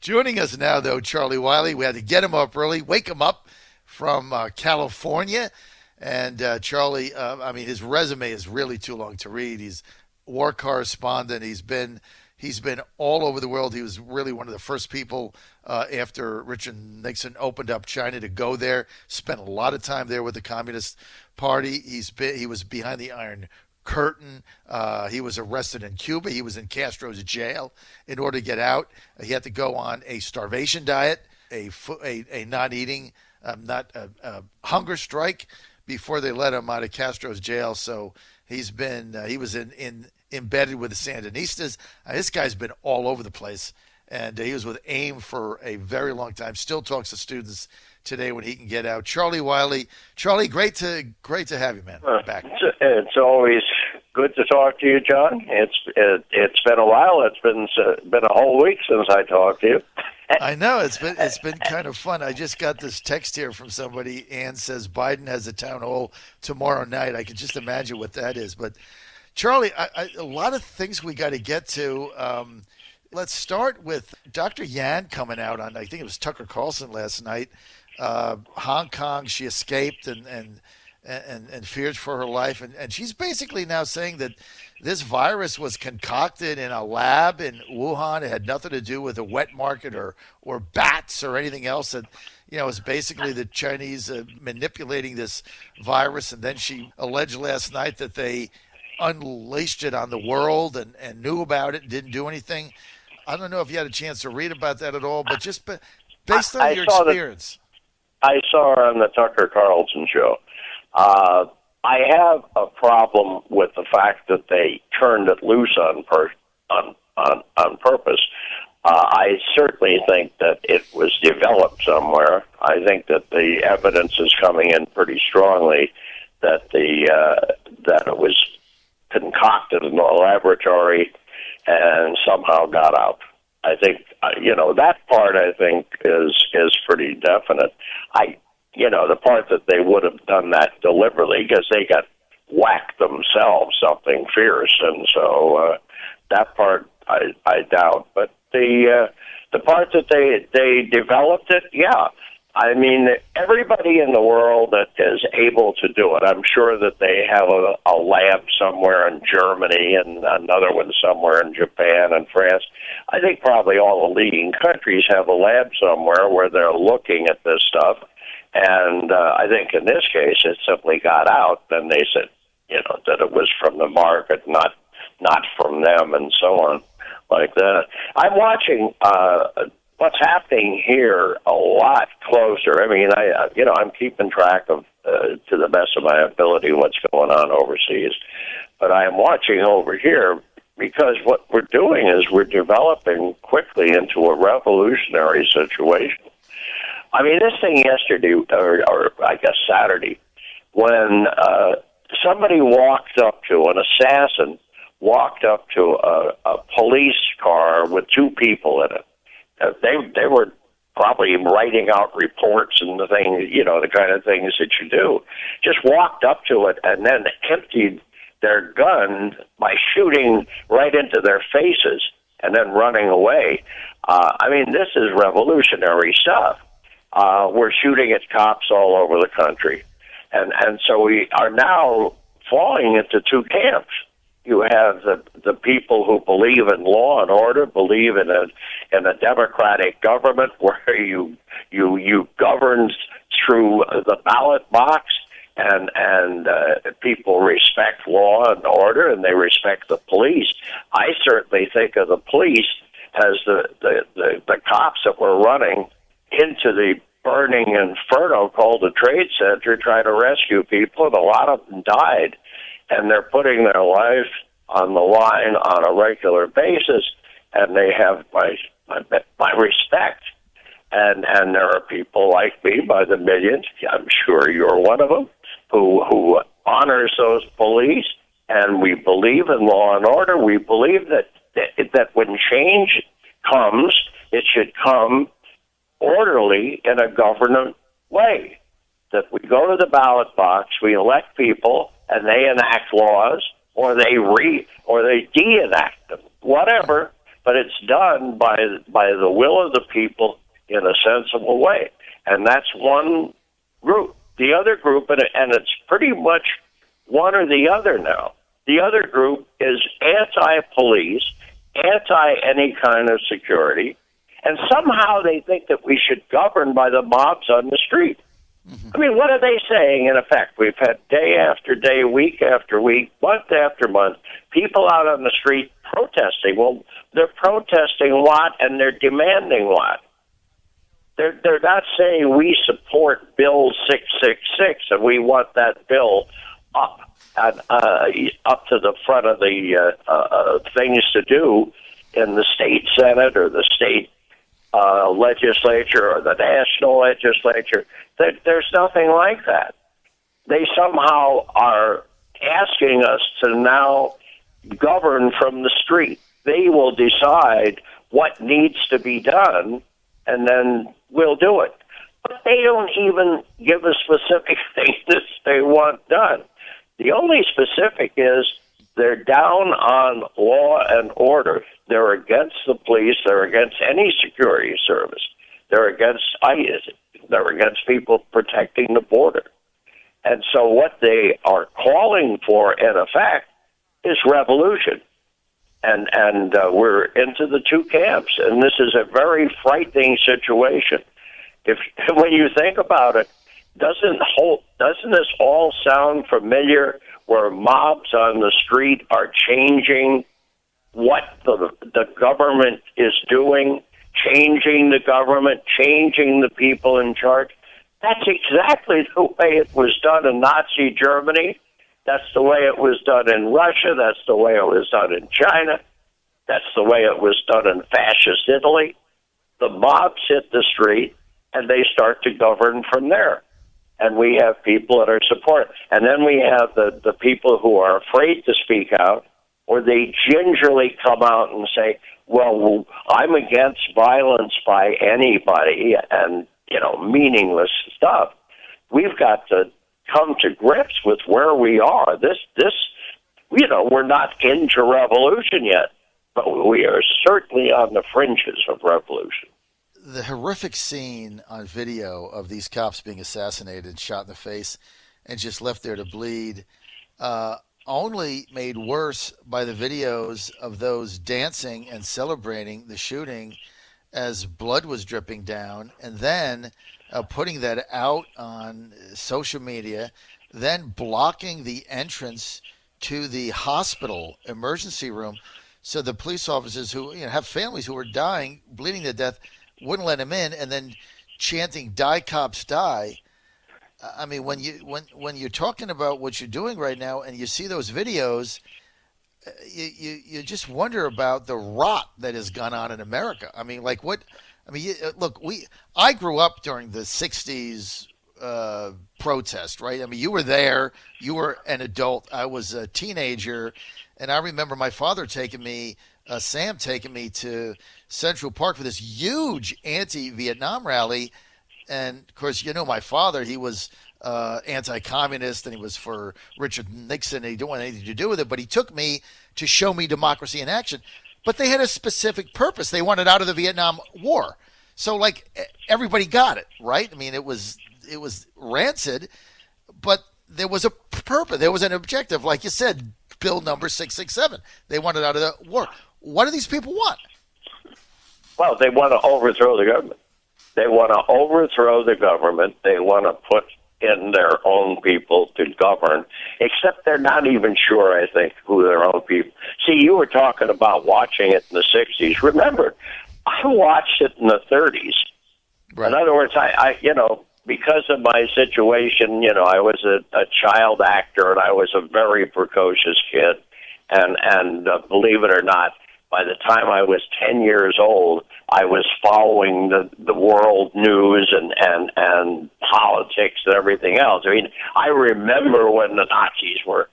Joining us now, though, Charlie Wiley. We had to get him up early, wake him up from California. And Charlie, his resume is really too long to read. He's war correspondent. He's been all over the world. He was really one of the first people after Richard Nixon opened up China to go there. Spent a lot of time there with the Communist Party. He was behind the Iron Curtain. He was arrested in Cuba. He was in Castro's jail. In order to get out, he had to go on a starvation diet, a not eating, hunger strike before they let him out of Castro's jail. So he was embedded with the Sandinistas. This guy's been all over the place, and he was with AIM for a very long time. Still talks to students today when he can get out. Charlie Wiley. Charlie, great to have you, man. Back. It's always good to talk to you, John. It's been a while. It's been a whole week since I talked to you. I know it's been kind of fun. I just got this text here from somebody. Ann says Biden has a town hall tomorrow night. I can just imagine what that is. But Charlie, a lot of things we got to get to. Let's start with Dr. Yan coming out on, I think it was Tucker Carlson last night. Hong Kong, she escaped and feared for her life. And she's basically now saying that this virus was concocted in a lab in Wuhan. It had nothing to do with a wet market or bats or anything else. That, it was basically the Chinese manipulating this virus. And then she alleged last night that they unleashed it on the world and knew about it and didn't do anything. I don't know if you had a chance to read about that at all, but just based on your experience. I saw her on the Tucker Carlson show. I have a problem with the fact that they turned it loose on purpose. I certainly think that it was developed somewhere. I think that the evidence is coming in pretty strongly that that it was concocted in a laboratory and somehow got out. I think that part I think is pretty definite. The part that they would have done that deliberately because they got whacked themselves something fierce, and so that part I doubt. But the part that they developed it, yeah. I mean, everybody in the world that is able to do it, I'm sure that they have a lab somewhere in Germany and another one somewhere in Japan and France. I think probably all the leading countries have a lab somewhere where they're looking at this stuff. And I think in this case, it simply got out. Then they said, that it was from the market, not from them, and so on, like that. I'm watching what's happening here a lot closer. I mean, I'm keeping track of, to the best of my ability, what's going on overseas. But I am watching over here because what we're doing is we're developing quickly into a revolutionary situation. I mean, this thing yesterday, or I guess Saturday, when somebody walked up to, an assassin walked up to a police car with two people in it. They were probably writing out reports and the kind of things that you do. Just walked up to it and then emptied their gun by shooting right into their faces and then running away. I mean, this is revolutionary stuff. We're shooting at cops all over the country. And so we are now falling into two camps. You have the people who believe in law and order, believe in a democratic government where you govern through the ballot box, and people respect law and order, and they respect the police. I certainly think of the police as the cops that were running into the burning inferno called the Trade Center trying to rescue people, and a lot of them died. And they're putting their life on the line on a regular basis, and they have my respect. And there are people like me by the millions, I'm sure you're one of them, who honors those police, and we believe in law and order. We believe that when change comes, it should come orderly in a government way. That we go to the ballot box, we elect people, and they enact laws, or they de-enact them, whatever. but it's done by the will of the people in a sensible way. And that's one group. The other group, and it's pretty much one or the other now. The other group is anti-police, anti-any kind of security, and somehow they think that we should govern by the mobs on the street. Mm-hmm. I mean, what are they saying in effect? We've had day after day, week after week, month after month, people out on the street protesting. Well, they're protesting what, and they're demanding what? They're not saying we support Bill 666 and we want that bill up to the front of the things to do in the state Senate or the state legislature or the national legislature. There's nothing like that. They somehow are asking us to now govern from the street. They will decide what needs to be done, and then we'll do it. But they don't even give a specific thing that they want done. The only specific is they're down on law and order. They're against the police. They're against any security service. They're against ICE. They're against people protecting the border. And so what they are calling for, in effect, is revolution. And we're into the two camps, and this is a very frightening situation. When you think about it, doesn't this all sound familiar, where mobs on the street are changing what the government is doing, changing the government, changing the people in charge? That's exactly the way it was done in Nazi Germany. That's the way it was done in Russia. That's the way it was done in China. That's the way it was done in fascist Italy. The mobs hit the street, and they start to govern from there. And we have people that are supportive. And then we have the people who are afraid to speak out, or they gingerly come out and say, well, I'm against violence by anybody and, meaningless stuff. We've got to come to grips with where we are. We're not into revolution yet, but we are certainly on the fringes of revolution. The horrific scene on video of these cops being assassinated and shot in the face and just left there to bleed, only made worse by the videos of those dancing and celebrating the shooting as blood was dripping down, and then putting that out on social media, then blocking the entrance to the hospital emergency room, so the police officers who have families who are dying, bleeding to death, wouldn't let him in, and then chanting "Die cops, die." I mean, when you're talking about what you're doing right now, and you see those videos, you just wonder about the rot that has gone on in America. I mean, like what? I mean, look, I grew up during the '60s protest, right? I mean, you were there. You were an adult. I was a teenager, and I remember my father taking me. Sam taking me to Central Park for this huge anti-Vietnam rally. And, of course, my father, he was anti-communist, and he was for Richard Nixon, and he didn't want anything to do with it. But he took me to show me democracy in action. But they had a specific purpose. They wanted out of the Vietnam War. So, everybody got it, right? I mean, it was rancid, but there was a purpose. There was an objective. Like you said, Bill number 667. They wanted out of the war. What do these people want? Well, they want to overthrow the government. They want to overthrow the government. They want to put in their own people to govern, except they're not even sure, I think, who their own people. See, you were talking about watching it in the 60s. Remember, I watched it in the 30s. Right. In other words, I because of my situation, I was a child actor, and I was a very precocious kid. And believe it or not, by the time I was 10 years old, I was following the world news and politics and everything else. I mean, I remember when the Nazis were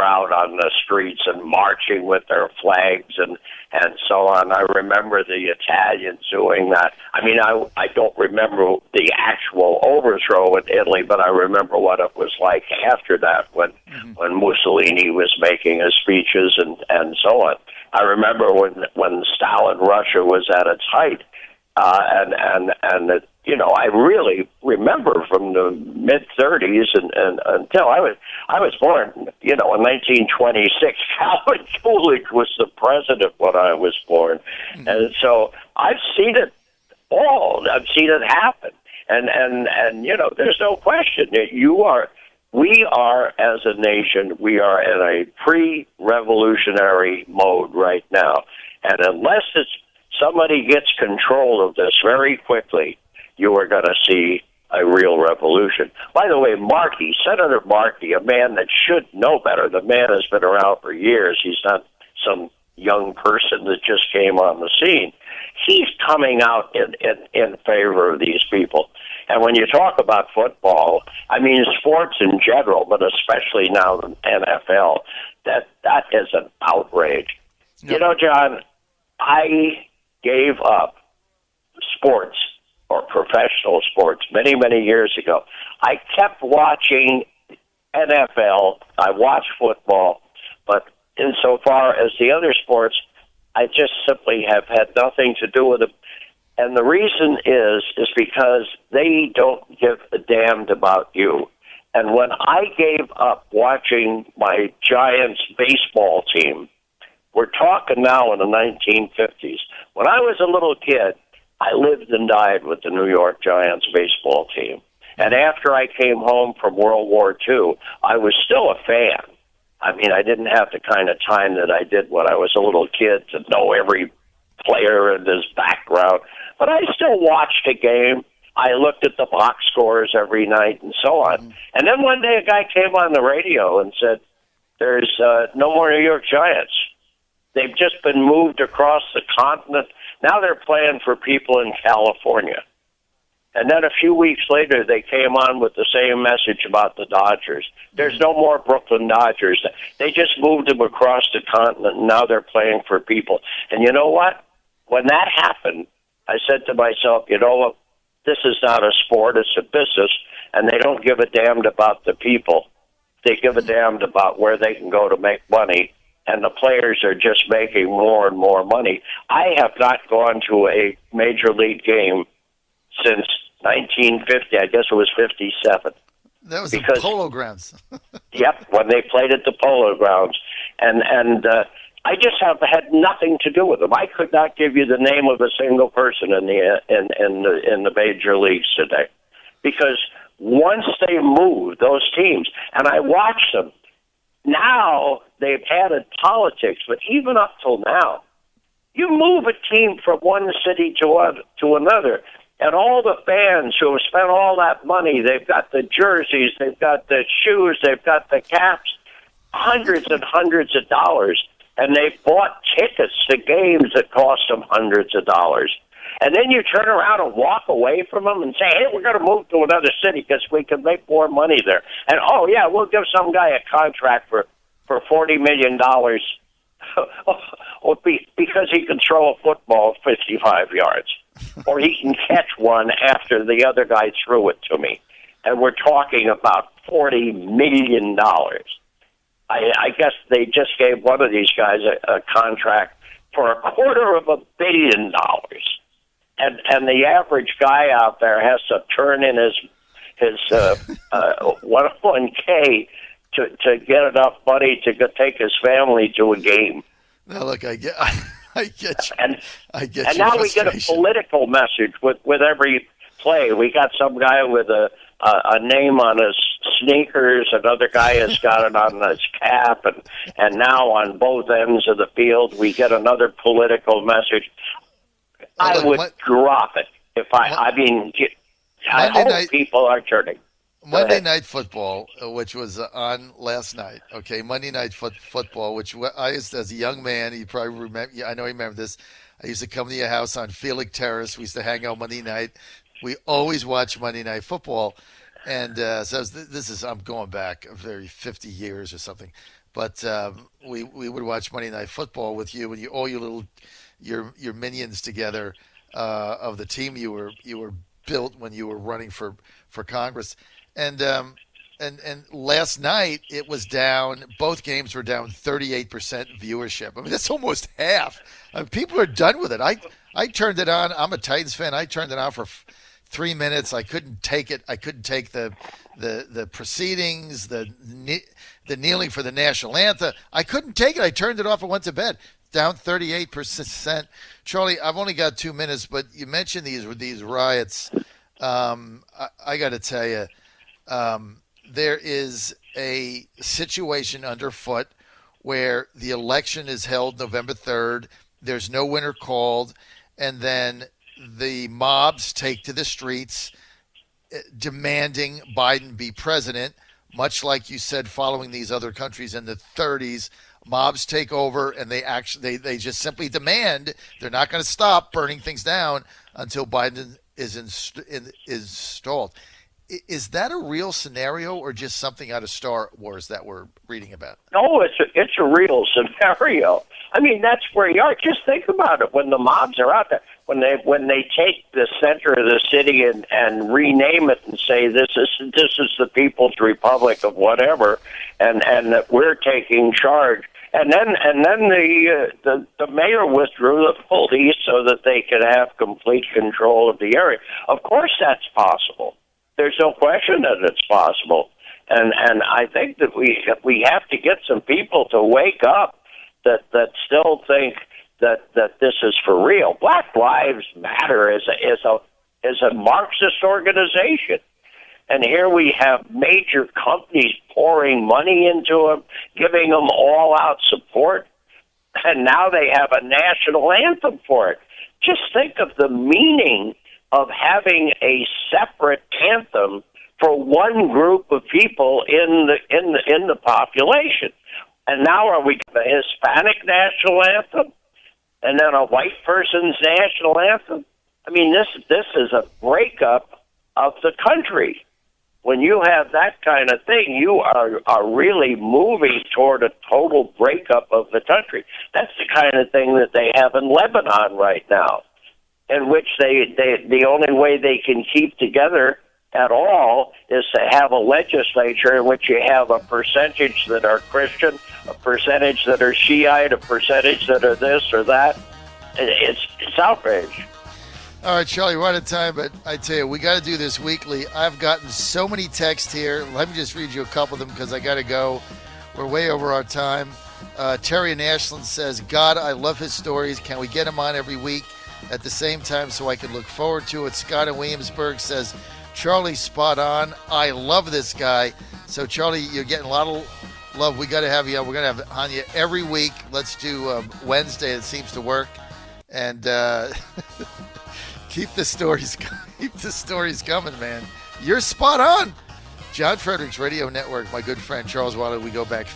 out on the streets and marching with their flags and so on. I remember the Italians doing that. I mean, I don't remember the actual overthrow in Italy, but I remember what it was like after that when Mussolini was making his speeches and so on. I remember when Stalin Russia was at its height, and I really remember from the mid '30s and until I was born, in 1926. Calvin Coolidge was the president when I was born, and so I've seen it all. I've seen it happen, and there's no question that we are, as a nation, we are in a pre-revolutionary mode right now. And unless somebody gets control of this very quickly, you are going to see a real revolution. By the way, Senator Markey, a man that should know better. The man has been around for years. He's not some young person that just came on the scene. He's coming out in favor of these people. And when you talk about football, I mean sports in general, but especially now the NFL, that is an outrage. Yep. John, I gave up sports or professional sports many, many years ago. I kept watching NFL. I watched football, but insofar as the other sports, I just simply have had nothing to do with them. And the reason is because they don't give a damn about you. And when I gave up watching my Giants baseball team, we're talking now in the 1950s. When I was a little kid, I lived and died with the New York Giants baseball team. And after I came home from World War II, I was still a fan. I mean, I didn't have the kind of time that I did when I was a little kid to know every player and his background. But I still watched a game. I looked at the box scores every night and so on. Mm-hmm. And then one day a guy came on the radio and said, there's no more New York Giants. They've just been moved across the continent. Now they're playing for people in California. And then a few weeks later, they came on with the same message about the Dodgers. There's no more Brooklyn Dodgers. They just moved them across the continent, and now they're playing for people. And you know what? When that happened, I said to myself, what? This is not a sport, it's a business, and they don't give a damn about the people. They give a damn about where they can go to make money, and the players are just making more and more money. I have not gone to a major league game since 1950. I guess it was 57. That was the Polo Grounds. Yep, when they played at the Polo Grounds. And I just have had nothing to do with them. I could not give you the name of a single person in the major leagues today, because once they moved those teams, and I watched them. Now they've added politics, but even up till now, you move a team from one city to another, and all the fans who have spent all that money, they've got the jerseys, they've got the shoes, they've got the caps, hundreds and hundreds of dollars. And they bought tickets to games that cost them hundreds of dollars. And then you turn around and walk away from them and say, hey, we're going to move to another city because we can make more money there. And, oh, yeah, we'll give some guy a contract for $40 million because he can throw a football 55 yards. Or he can catch one after the other guy threw it to me. And we're talking about $40 million. I guess they just gave one of these guys a contract for $250 million. And the average guy out there has to turn in his 101K to get enough money to take his family to a game. Now, look, I get you. And your now we get a political message with every play. We got some guy with a name on his sneakers, another guy has got it on his cap, and now on both ends of the field we get another political message. I would drop it if I hope people are turning. Monday Night Football, which was on last night. Okay, Monday Night Football, which I used as a young man. You probably remember. I know you remember this. I used to come to your house on Felix Terrace. We used to hang out Monday night. We always watch Monday Night Football, and so I'm going back 50 years or something. But we would watch Monday Night Football with you and all your minions together of the team you were built when you were running for Congress. And and last night it was down. Both games were down 38% viewership. I mean, that's almost half. I mean, people are done with it. I turned it on. I'm a Titans fan. I turned it on for 3 minutes. I couldn't take it. I couldn't take the proceedings, the kneeling for the national anthem. I couldn't take it. I turned it off and went to bed. Down 38%. Charlie, I've only got 2 minutes, but you mentioned these riots. I got to tell you, there is a situation underfoot where the election is held November 3rd. There's no winner called, and then the mobs take to the streets demanding Biden be president, much like you said, following these other countries in the 30s. Mobs take over, and they just simply demand. They're not going to stop burning things down until Biden is installed. Is that a real scenario, or just something out of Star Wars that we're reading about? No, it's a real scenario. I mean, that's where you are. Just think about it. When the mobs are out there, when they take the center of the city and rename it and say this is the People's Republic of whatever, and that we're taking charge. And then the mayor withdrew the police so that they could have complete control of the area. Of course, that's possible. There's no question that it's possible. And I think that we have to get some people to wake up that still think that this is for real. Black Lives Matter is a Marxist organization. And here we have major companies pouring money into them, giving them all-out support, and now they have a national anthem for it. Just think of the meaning of having a separate anthem for one group of people in the population. And now are we a Hispanic national anthem, and then a white person's national anthem? I mean, this is a breakup of the country. When you have that kind of thing, you are really moving toward a total breakup of the country. That's the kind of thing that they have in Lebanon right now, in which the only way they can keep together at all is to have a legislature in which you have a percentage that are Christian, a percentage that are Shiite, a percentage that are this or that. It's outrage. All right, Charlie, we're out of time, but I tell you, we got to do this weekly. I've gotten so many texts here. Let me just read you a couple of them because I got to go. We're way over our time. Terry in Ashland says, God, I love his stories. Can we get him on every week at the same time so I can look forward to it? Scott in Williamsburg says, Charlie, spot on. I love this guy. So, Charlie, you're getting a lot of love. We got to have you on. We're going to have on you every week. Let's do Wednesday. It seems to work. And keep the stories coming, man. You're spot on. John Fredericks Radio Network, my good friend Charles Wiley. We go back